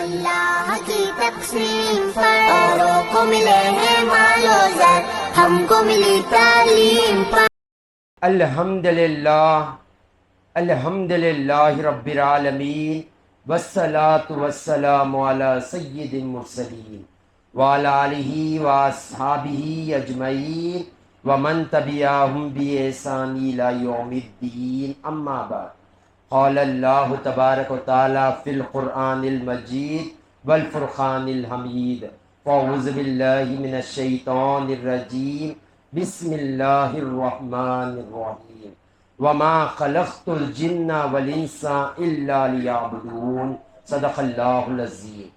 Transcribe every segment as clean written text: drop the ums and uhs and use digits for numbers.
اللہ کی تقسیم پر اوروں کو ملے ہیں مال و زر، ہم کو ملی تعلیم پر۔ الحمدللہ رب العالمین، والصلاة والسلام علی سید المرسلین وعلی آلہ واصحابہ اجمعین ومن تبعہم بإحسان الی یوم الدین، اما بعد۔ قال اللہ تبارک و تعالی فی القرآن المجید والفرقان الحمید، فاعوذ باللہ من الشیطان الرجیم، بسم اللہ الرحمن الرحیم، وما خلقت الجن والانس الا لیعبدون، صدق اللہ العظیم۔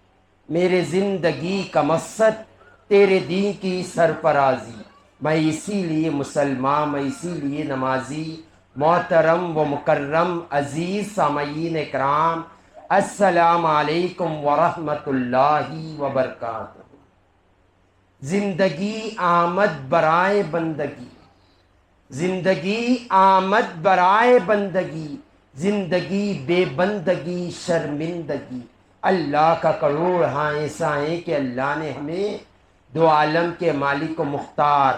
میرے زندگی کا مقصد تیرے دین کی سرفرازی، میں اسی لیے مسلمان، میں اسی لیے نمازی۔ محترم و مکرم عزیز سامعین کرام، السلام علیکم ورحمۃ اللہ وبرکاتہ۔ زندگی آمد برائے بندگی، زندگی آمد برائے بندگی، زندگی بے بندگی شرمندگی۔ اللہ کا کروڑ ہاں ایسا ہے کہ اللہ نے ہمیں دو عالم کے مالک و مختار،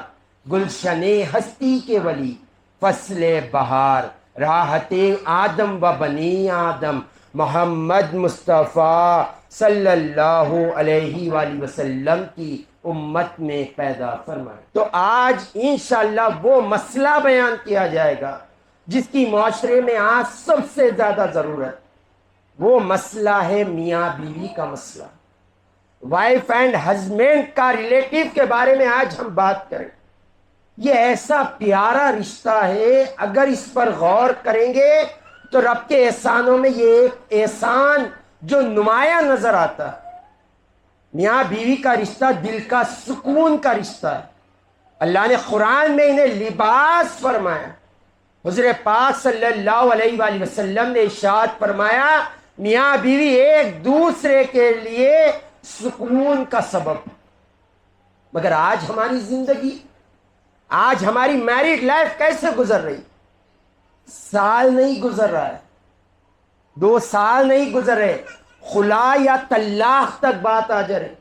گلشن ہستی کے ولی، فصل بہار، راحت آدم و بنی آدم، محمد مصطفیٰ صلی اللہ علیہ وآلہ وسلم کی امت میں پیدا فرمائے۔ تو آج انشاءاللہ وہ مسئلہ بیان کیا جائے گا جس کی معاشرے میں آج سب سے زیادہ ضرورت، وہ مسئلہ ہے میاں بیوی کا مسئلہ، وائف اینڈ ہسبینڈ کا ریلیٹیو کے بارے میں آج ہم بات کریں۔ یہ ایسا پیارا رشتہ ہے، اگر اس پر غور کریں گے تو رب کے احسانوں میں یہ ایک احسان جو نمایاں نظر آتا ہے۔ میاں بیوی کا رشتہ دل کا سکون کا رشتہ ہے۔ اللہ نے قرآن میں انہیں لباس فرمایا۔ حضور پاک صلی اللہ علیہ وآلہ وسلم نے ارشاد فرمایا، میاں بیوی ایک دوسرے کے لیے سکون کا سبب۔ مگر آج ہماری زندگی، آج ہماری میرڈ لائف کیسے گزر رہی؟ سال نہیں گزر رہا ہے، 2 سال نہیں گزر رہے، خلا یا طلاق تک بات آ جا رہی۔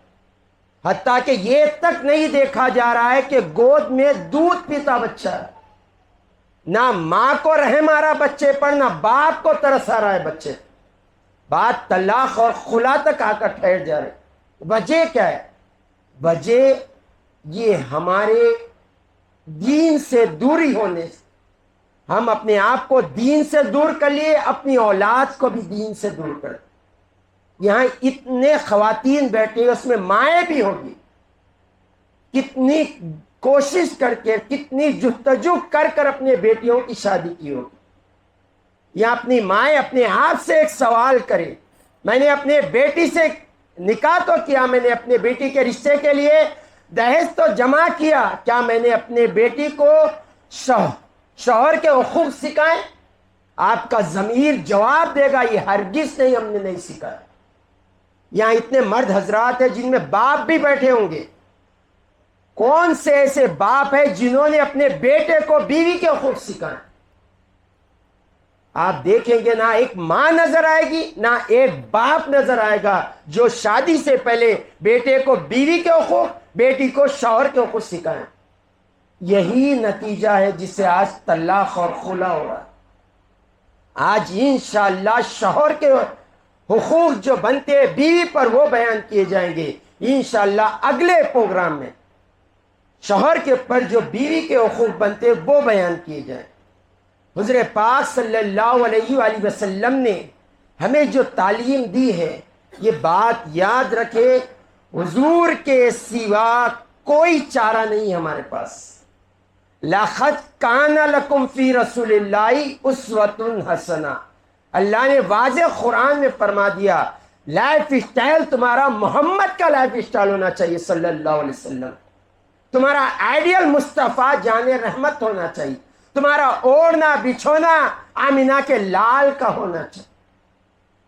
حتیٰ کہ یہ تک نہیں دیکھا جا رہا ہے کہ گود میں دودھ پیتا بچہ ہے، نہ ماں کو رحم آ رہا بچے پر، نہ باپ کو ترس آ رہا ہے بچے۔ بات طلاق اور خلا تک آ کر ٹھہر جا رہی۔ وجہ کیا ہے؟ وجہ یہ ہمارے دین سے دوری ہونے سے، ہم اپنے آپ کو دین سے دور کر لیے، اپنی اولاد کو بھی دین سے دور کر۔ یہاں اتنے خواتین بیٹھے، اس میں مائیں بھی ہوگی، کتنی کوشش کر کے، کتنی جستجو کر کر اپنے بیٹیوں کی شادی کی ہوگی۔ یا اپنی مائیں اپنے آپ سے ایک سوال کرے، میں نے اپنے بیٹی سے نکاح تو کیا، میں نے اپنے بیٹی کے رشتے کے لیے دہیج تو جمع کیا، کیا میں نے اپنے بیٹی کو شوہر کے حقوق سکھائے؟ آپ کا ضمیر جواب دے گا، یہ ہرگز نہیں، ہم نے نہیں سکھایا۔ یہاں اتنے مرد حضرات ہیں جن میں باپ بھی بیٹھے ہوں گے۔ کون سے ایسے باپ ہیں جنہوں نے اپنے بیٹے کو بیوی کے حقوق سکھائے؟ آپ دیکھیں گے نہ ایک ماں نظر آئے گی، نہ ایک باپ نظر آئے گا جو شادی سے پہلے بیٹے کو بیوی کے حقوق، بیٹی کو شوہر کے حقوق سکھائیں۔ یہی نتیجہ ہے جس سے آج طلاق اور خلا ہو رہا ہے۔ آج انشاءاللہ شوہر کے حقوق جو بنتے ہیں بیوی پر، وہ بیان کیے جائیں گے انشاءاللہ اگلے پروگرام میں۔ شوہر کے پر جو بیوی کے حقوق بنتے ہیں وہ بیان کیے جائیں۔ حضور پاک صلی اللہ علیہ وآلہ وسلم نے ہمیں جو تعلیم دی ہے، یہ بات یاد رکھے، حضور کے سوا کوئی چارہ نہیں ہمارے پاس۔ لَقَدْ كَانَ لَكُمْ فِي رَسُولِ اللَّهِ أُسْوَةٌ حَسَنَةٌ۔ اللہ نے واضح قرآن میں فرما دیا، لائف اسٹائل تمہارا محمد کا لائف اسٹائل ہونا چاہیے صلی اللہ علیہ وسلم۔ تمہارا آئیڈیل مصطفیٰ جان رحمت ہونا چاہیے، تمہارا اوڑھنا بچھونا آمینہ کے لال کا ہونا چاہیے،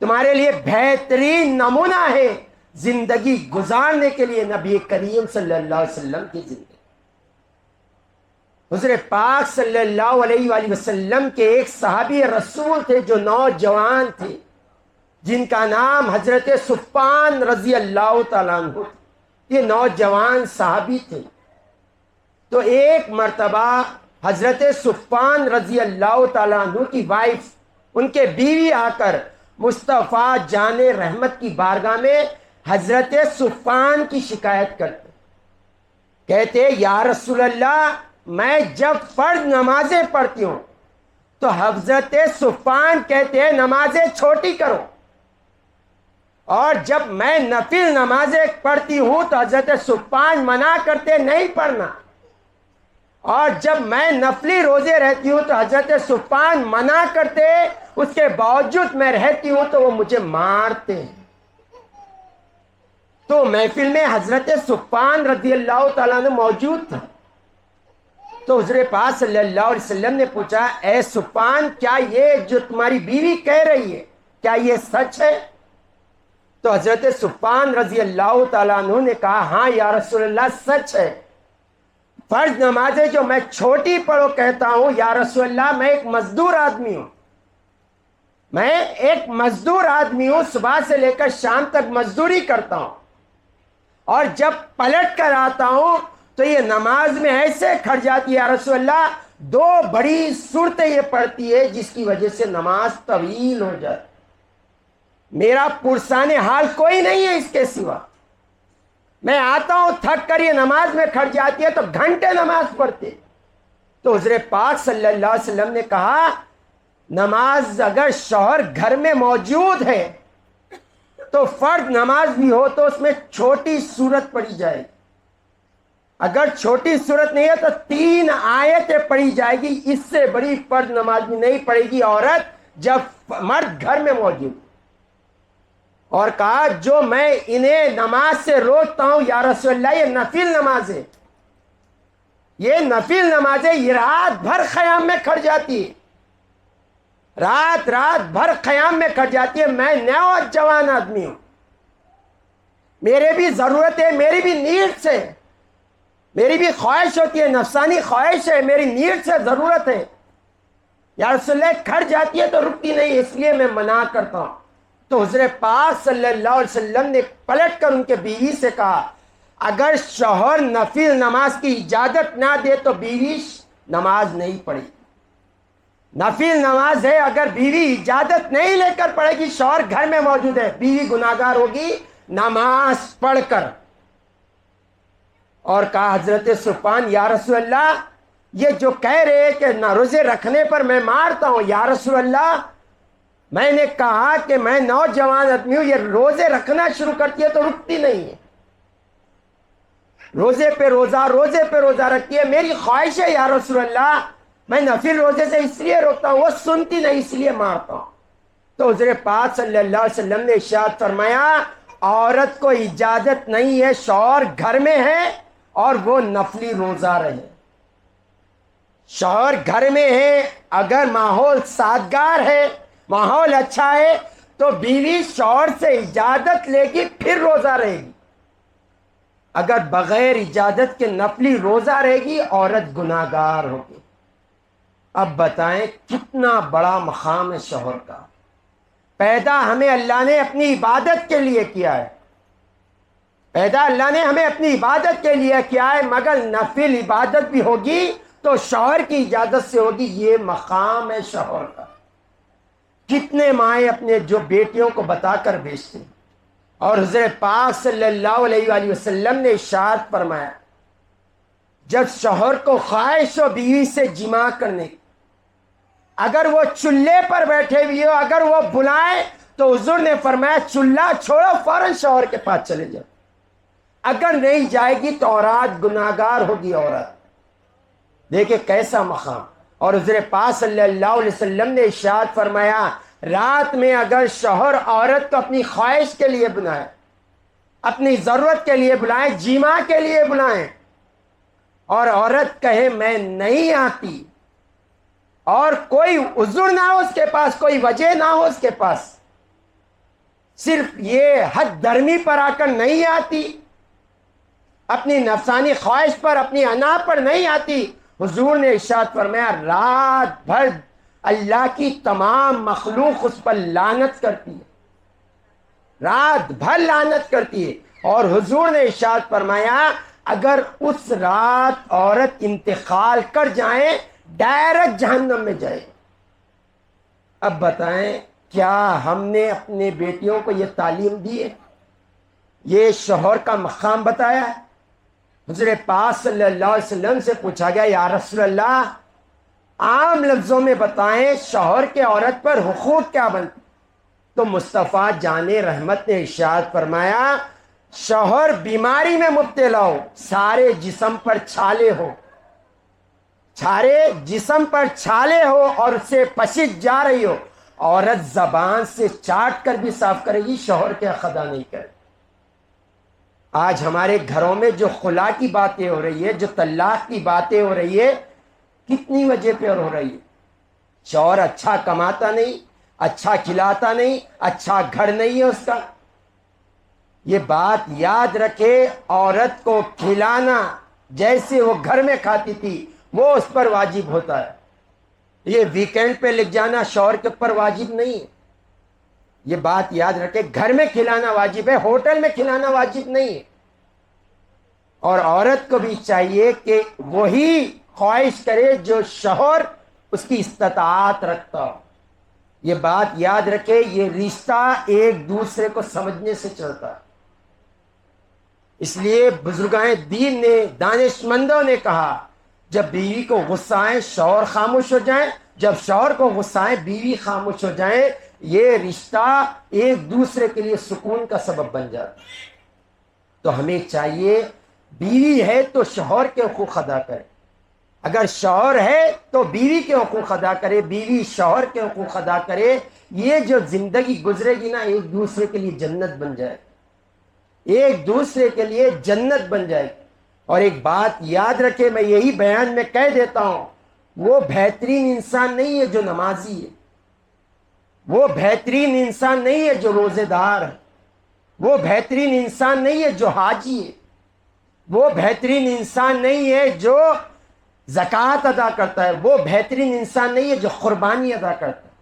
تمہارے لیے بہترین نمونہ ہے زندگی گزارنے کے لیے نبی کریم صلی اللہ علیہ وسلم کی زندگی۔ حضور پاک صلی اللہ علیہ وآلہ وسلم کے ایک صحابی رسول تھے جو نوجوان تھے، جن کا نام حضرت صفوان رضی اللہ تعالیٰ عنہ، یہ نوجوان صحابی تھے۔ تو ایک مرتبہ حضرت صفوان رضی اللہ تعالیٰ عنہ کی وائف، ان کے بیوی آ کر مصطفیٰ جان رحمت کی بارگاہ میں حضرت صفوان کی شکایت کرتے، کہتے یا رسول اللہ، میں جب فرض نمازیں پڑھتی ہوں تو حضرت صفوان کہتے ہیں نمازیں چھوٹی کرو، اور جب میں نفل نمازیں پڑھتی ہوں تو حضرت صفوان منع کرتے نہیں پڑھنا، اور جب میں نفلی روزے رہتی ہوں تو حضرت صفوان منع کرتے، اس کے باوجود میں رہتی ہوں تو وہ مجھے مارتے ہیں۔ تو محفل میں حضرت صفوان رضی اللہ تعالیٰ عنہ موجود تھا۔ تو حضور پاک صلی اللہ علیہ وسلم نے پوچھا، اے صفوان، کیا یہ جو تمہاری بیوی کہہ رہی ہے کیا یہ سچ ہے؟ تو حضرت صفوان رضی اللہ تعالیٰ عنہ نے کہا، ہاں یا رسول اللہ، سچ ہے۔ فرض نمازیں جو میں چھوٹی پڑھو کہتا ہوں یا رسول اللہ، میں ایک مزدور آدمی ہوں، صبح سے لے کر شام تک مزدوری کرتا ہوں، اور جب پلٹ کر آتا ہوں تو یہ نماز میں ایسے کھٹ جاتی ہے یا رسول اللہ، 2 بڑی صورتیں یہ پڑھتی ہے جس کی وجہ سے نماز طویل ہو جاتی، میرا پرسان حال کوئی نہیں ہے اس کے سوا، میں آتا ہوں تھک کر یہ نماز میں کھٹ جاتی ہے تو گھنٹے نماز پڑھتے۔ تو حضور پاک صلی اللہ علیہ وسلم نے کہا، نماز اگر شوہر گھر میں موجود ہے تو فرض نماز بھی ہو تو اس میں چھوٹی سورت پڑھی جائے، اگر چھوٹی سورت نہیں ہے تو 3 آیتیں پڑھی جائے گی، اس سے بڑی فرض نماز بھی نہیں پڑھے گی عورت جب مرد گھر میں موجود۔ اور کہا، جو میں انہیں نماز سے روکتا ہوں یا رسول اللہ، یہ نفل نماز ہے، یہ نفل نماز ہے، یہ رات بھر قیام میں کھڑ جاتی ہے، رات بھر قیام میں کھڑ جاتی ہے۔ میں نوجوان آدمی ہوں، میرے بھی ضرورت ہے، میری بھی نیڈس ہے، میری بھی خواہش ہوتی ہے، نفسانی خواہش ہے، میری نیڈس ہے، ضرورت ہے، یا رسول اللہ کھڑ جاتی ہے تو رکتی نہیں، اس لیے میں منع کرتا ہوں۔ تو حضور پاک صلی اللہ علیہ وسلم نے پلٹ کر ان کے بیوی سے کہا، اگر شوہر نفل نماز کی اجازت نہ دے تو بیوی نماز نہیں پڑھے، نفل نماز ہے، اگر بیوی اجازت نہیں لے کر پڑھے گی، شوہر گھر میں موجود ہے، بیوی گناہگار ہوگی نماز پڑھ کر۔ اور کہا حضرت صفوان، یا رسول اللہ، یہ جو کہہ رہے کہ نہ روزے رکھنے پر میں مارتا ہوں، یا رسول اللہ، میں نے کہا کہ میں نوجوان آدمی ہوں، یہ روزے رکھنا شروع کرتی ہے تو رکتی نہیں ہے، روزے پہ روزہ رکھتی ہے، میری خواہش ہے یا رسول اللہ، میں نفل روزے سے اس لیے روکتا ہوں، وہ سنتی نہیں اس لیے مارتا ہوں۔ تو حضور پاک صلی اللہ علیہ وسلم نے ارشاد فرمایا، عورت کو اجازت نہیں ہے، شوہر گھر میں ہے اور وہ نفلی روزہ رہے، شوہر گھر میں ہے، اگر ماحول سازگار ہے، ماحول اچھا ہے تو بیوی شوہر سے اجازت لے گی پھر روزہ رہے گی، اگر بغیر اجازت کے نفلی روزہ رہے گی عورت گناہگار ہوگی۔ اب بتائیں کتنا بڑا مقام ہے شوہر کا، پیدا ہمیں اللہ نے اپنی عبادت کے لیے کیا ہے، پیدا اللہ نے ہمیں اپنی عبادت کے لیے کیا ہے، مگر نفل عبادت بھی ہوگی تو شوہر کی اجازت سے ہوگی، یہ مقام ہے شوہر کا۔ کتنے مائیں اپنے جو بیٹیوں کو بتا کر بھیجتے ہیں، اور حضور پاک صلی اللہ علیہ وآلہ وسلم نے ارشاد فرمایا، جب شوہر کو خواہش ہو بیوی سے جماع کرنے کی، اگر وہ چولہے پر بیٹھے ہوئے ہو، اگر وہ بلائیں تو حضور نے فرمایا چولہا چھوڑو، فوراً شوہر کے پاس چلے جاؤ، اگر نہیں جائے گی تو عورت گناہگار ہوگی۔ عورت دیکھیں کیسا مقام۔ اور حضور پاک صلی اللہ علیہ وسلم نے ارشاد فرمایا، رات میں اگر شوہر عورت کو اپنی خواہش کے لیے بلائے، اپنی ضرورت کے لیے بلائیں، جماع کے لیے بلائیں، اور عورت کہے میں نہیں آتی، اور کوئی عذر نہ ہو اس کے پاس، کوئی وجہ نہ ہو اس کے پاس، صرف یہ حد درمی پر آ کر نہیں آتی، اپنی نفسانی خواہش پر، اپنی انا پر نہیں آتی، حضور نے ارشاد فرمایا رات بھر اللہ کی تمام مخلوق اس پر لعنت کرتی ہے، رات بھر لعنت کرتی ہے. اور حضور نے ارشاد فرمایا اگر اس رات عورت انتقال کر جائے ڈائریکٹ جہنم میں جائے. اب بتائیں کیا ہم نے اپنے بیٹیوں کو یہ تعلیم دی ہے؟ یہ شوہر کا مقام بتایا ہے؟ حضور پاک صلی اللہ علیہ وسلم سے پوچھا گیا یا رسول اللہ عام لفظوں میں بتائیں شوہر کے عورت پر حقوق کیا بنتے؟ تو مصطفیٰ جان رحمت نے ارشاد فرمایا شوہر بیماری میں مبتلا ہو، سارے جسم پر چھالے ہو، سارے جسم پر چھالے ہو اور اسے پسچ جا رہی ہو، عورت زبان سے چاٹ کر بھی صاف کرے گی، شوہر کے حق ادا نہیں کرے. آج ہمارے گھروں میں جو خلا کی باتیں ہو رہی ہے، جو طلاق کی باتیں ہو رہی ہے، کتنی وجہ پر ہو رہی ہے؟ شوہر اچھا کماتا نہیں، اچھا کھلاتا نہیں، اچھا گھر نہیں ہے اس کا. یہ بات یاد رکھے عورت کو کھلانا جیسے وہ گھر میں کھاتی تھی وہ اس پر واجب ہوتا ہے. یہ ویکینڈ پہ لکھ جانا شوہر کے اوپر واجب نہیں ہے. یہ بات یاد رکھے گھر میں کھلانا واجب ہے، ہوٹل میں کھلانا واجب نہیں ہے. اور عورت کو بھی چاہیے کہ وہی خواہش کرے جو شوہر اس کی استطاعت رکھتا ہو. یہ بات یاد رکھے یہ رشتہ ایک دوسرے کو سمجھنے سے چلتا ہے. اس لیے بزرگان دین نے، دانش مندوں نے کہا جب بیوی کو غصہ آئے شوہر خاموش ہو جائیں، جب شوہر کو غصہ آئے بیوی خاموش ہو جائیں، یہ رشتہ ایک دوسرے کے لیے سکون کا سبب بن جاتا. تو ہمیں چاہیے بیوی ہے تو شوہر کے حقوق ادا کرے، اگر شوہر ہے تو بیوی کے حقوق ادا کرے، بیوی شوہر کے حقوق ادا کرے. یہ جو زندگی گزرے گی نا ایک دوسرے کے لیے جنت بن جائے، ایک دوسرے کے لیے جنت بن جائے. اور ایک بات یاد رکھے، میں یہی بیان میں کہہ دیتا ہوں، وہ بہترین انسان نہیں ہے جو نمازی ہے، وہ بہترین انسان نہیں ہے جو روزے دار ہے، وہ بہترین انسان نہیں ہے جو حاجی ہے، وہ بہترین انسان نہیں ہے جو زکوٰۃ ادا کرتا ہے، وہ بہترین انسان نہیں ہے جو قربانی ادا کرتا ہے،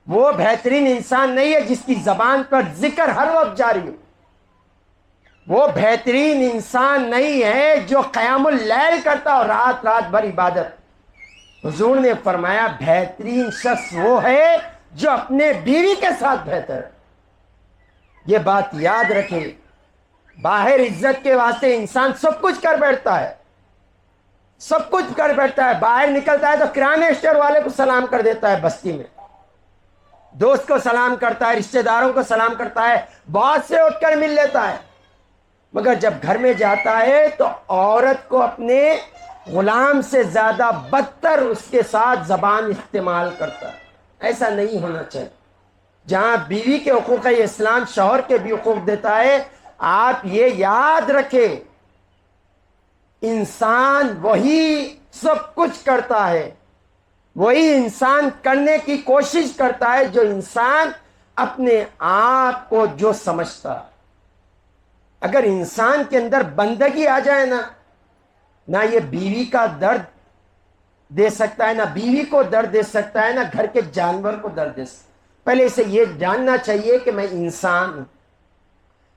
وہ بہترین انسان نہیں ہے جس کی زبان پر ذکر ہر وقت جاری ہو، وہ بہترین انسان نہیں ہے جو قیام اللیل کرتا اور رات رات بھر عبادت. حضور نے فرمایا بہترین شخص وہ ہے جو اپنے بیوی کے ساتھ بہتر ہے. یہ بات یاد رکھے. باہر عزت کے واسطے انسان سب کچھ کر بیٹھتا ہے، سب کچھ کر بیٹھتا ہے، باہر نکلتا ہے تو کرانے اسٹور والے کو سلام کر دیتا ہے، بستی میں دوست کو سلام کرتا ہے، رشتہ داروں کو سلام کرتا ہے، بہت سے اٹھ کر مل لیتا ہے. مگر جب گھر میں جاتا ہے تو عورت کو اپنے غلام سے زیادہ بدتر اس کے ساتھ زبان استعمال کرتا ہے. ایسا نہیں ہونا چاہیے. جہاں بیوی کے حقوق ہے اسلام شوہر کے بھی حقوق دیتا ہے. آپ یہ یاد رکھیں انسان وہی سب کچھ کرتا ہے، وہی انسان کرنے کی کوشش کرتا ہے جو انسان اپنے آپ کو جو سمجھتا ہے. اگر انسان کے اندر بندگی آ جائے نا، نہ یہ بیوی کا درد دے سکتا ہے، نہ بیوی کو درد دے سکتا ہے، نہ گھر کے جانور کو درد دے سکتا ہے. پہلے اسے یہ جاننا چاہیے کہ میں انسان ہوں،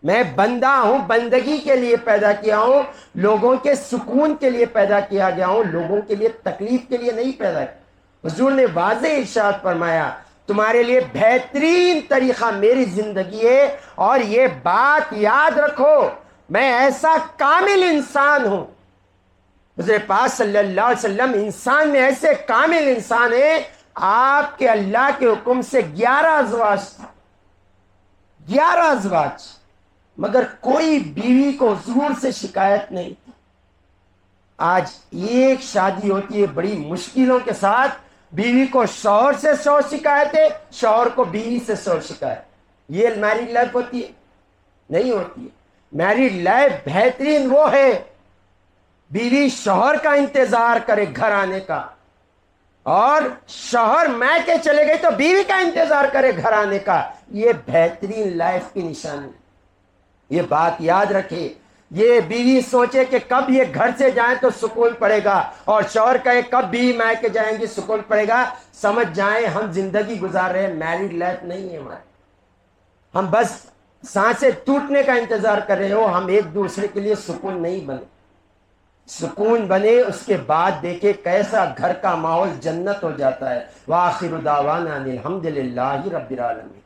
میں بندہ ہوں، بندگی کے لیے پیدا کیا ہوں، لوگوں کے سکون کے لیے پیدا کیا گیا ہوں، لوگوں کے لیے تکلیف کے لیے نہیں پیدا کیا. حضور نے واضح ارشاد فرمایا تمہارے لیے بہترین طریقہ میری زندگی ہے، اور یہ بات یاد رکھو میں ایسا کامل انسان ہوں. حضور پاک صلی اللہ علیہ وسلم انسان میں ایسے کامل انسان ہیں، آپ کے اللہ کے حکم سے 11 ازواج تھا، 11 ازواج، مگر کوئی بیوی کو حضور سے شکایت نہیں تھی. آج ایک شادی ہوتی ہے بڑی مشکلوں کے ساتھ، بیوی کو شوہر سے 100 شکایت ہے، شوہر کو بیوی سے 100 شکایت. یہ میریڈ لائف ہوتی ہے؟ نہیں ہوتی ہے. میریڈ لائف بہترین وہ ہے بیوی شوہر کا انتظار کرے گھر آنے کا، اور شوہر میکے چلے گئے تو بیوی کا انتظار کرے گھر آنے کا. یہ بہترین لائف کی نشانی. یہ بات یاد رکھے. یہ بیوی سوچے کہ کب یہ گھر سے جائیں تو سکون پڑے گا، اور شوہر کہے کب بیوی میکے جائیں گی سکون پڑے گا. سمجھ جائیں ہم زندگی گزار رہے ہیں، میریڈ لائف نہیں ہے ہماری. ہم بس سانسیں ٹوٹنے کا انتظار کر رہے ہو، ہم ایک دوسرے کے لیے سکون نہیں بنے، سکون بنے اس کے بعد دیکھے کیسا گھر کا ماحول جنت ہو جاتا ہے۔ وآخر دعوانا ان الحمد للہ رب العالمین۔